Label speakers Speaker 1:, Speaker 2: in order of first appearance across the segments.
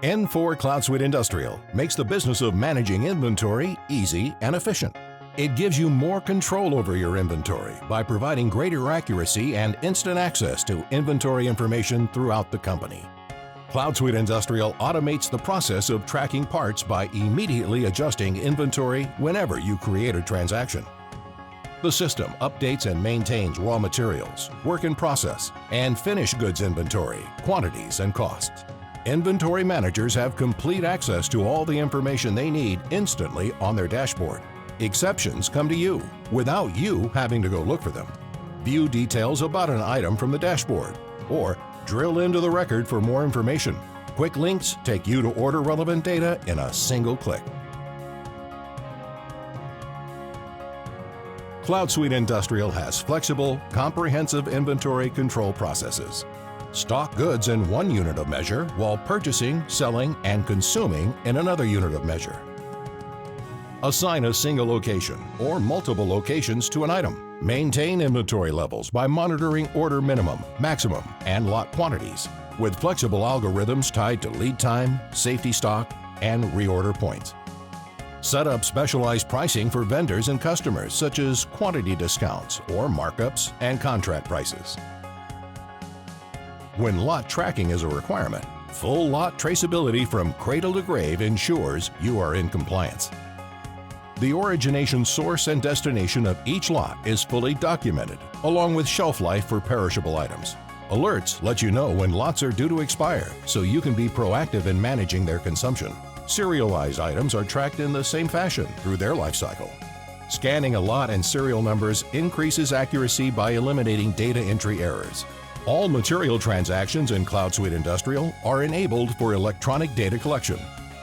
Speaker 1: Infor CloudSuite Industrial makes the business of managing inventory easy and efficient. It gives you more control over your inventory by providing greater accuracy and instant access to inventory information throughout the company. CloudSuite Industrial automates the process of tracking parts by immediately adjusting inventory whenever you create a transaction. The system updates and maintains raw materials, work in process, and finished goods inventory, quantities, and costs. Inventory managers have complete access to all the information they need instantly on their dashboard. Exceptions come to you without you having to go look for them. View details about an item from the dashboard, or drill into the record for more information. Quick links take you to order relevant data in a single click. CloudSuite Industrial has flexible, comprehensive inventory control processes. Stock goods in one unit of measure while purchasing, selling, and consuming in another unit of measure. Assign a single location or multiple locations to an item. Maintain inventory levels by monitoring order minimum, maximum, and lot quantities, with flexible algorithms tied to lead time, safety stock, and reorder points. Set up specialized pricing for vendors and customers, such as quantity discounts or markups and contract prices. When lot tracking is a requirement, full lot traceability from cradle to grave ensures you are in compliance. The origination source and destination of each lot is fully documented, along with shelf life for perishable items. Alerts let you know when lots are due to expire, so you can be proactive in managing their consumption. Serialized items are tracked in the same fashion through their life cycle. Scanning a lot and serial numbers increases accuracy by eliminating data entry errors. All material transactions in CloudSuite Industrial are enabled for electronic data collection.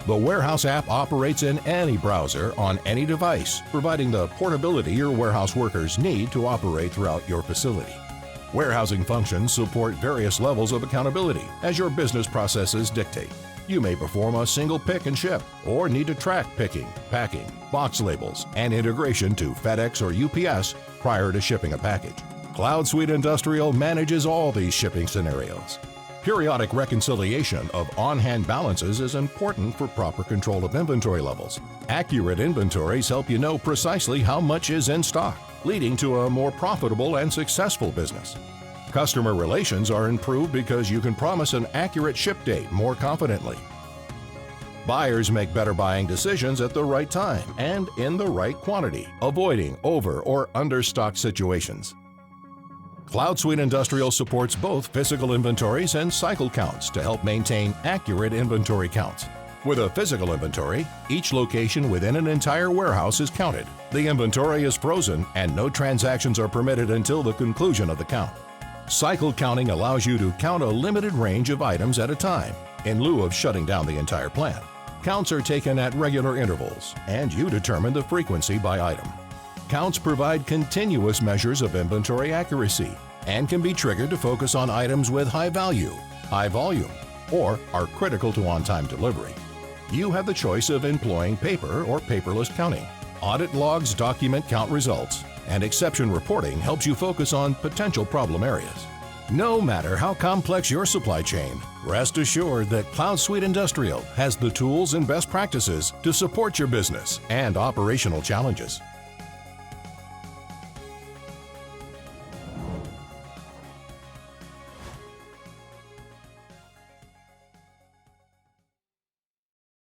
Speaker 1: The warehouse app operates in any browser on any device, providing the portability your warehouse workers need to operate throughout your facility. Warehousing functions support various levels of accountability as your business processes dictate. You may perform a single pick and ship, or need to track picking, packing, box labels, and integration to FedEx or UPS prior to shipping a package. CloudSuite Industrial manages all these shipping scenarios. Periodic reconciliation of on-hand balances is important for proper control of inventory levels. Accurate inventories help you know precisely how much is in stock, leading to a more profitable and successful business. Customer relations are improved because you can promise an accurate ship date more confidently. Buyers make better buying decisions at the right time and in the right quantity, avoiding over or understock situations. CloudSuite Industrial supports both physical inventories and cycle counts to help maintain accurate inventory counts. With a physical inventory, each location within an entire warehouse is counted. The inventory is frozen and no transactions are permitted until the conclusion of the count. Cycle counting allows you to count a limited range of items at a time, in lieu of shutting down the entire plant. Counts are taken at regular intervals, and you determine the frequency by item. Counts provide continuous measures of inventory accuracy and can be triggered to focus on items with high value, high volume, or are critical to on-time delivery. You have the choice of employing paper or paperless counting. Audit logs document count results, and exception reporting helps you focus on potential problem areas. No matter how complex your supply chain, rest assured that CloudSuite Industrial has the tools and best practices to support your business and operational challenges.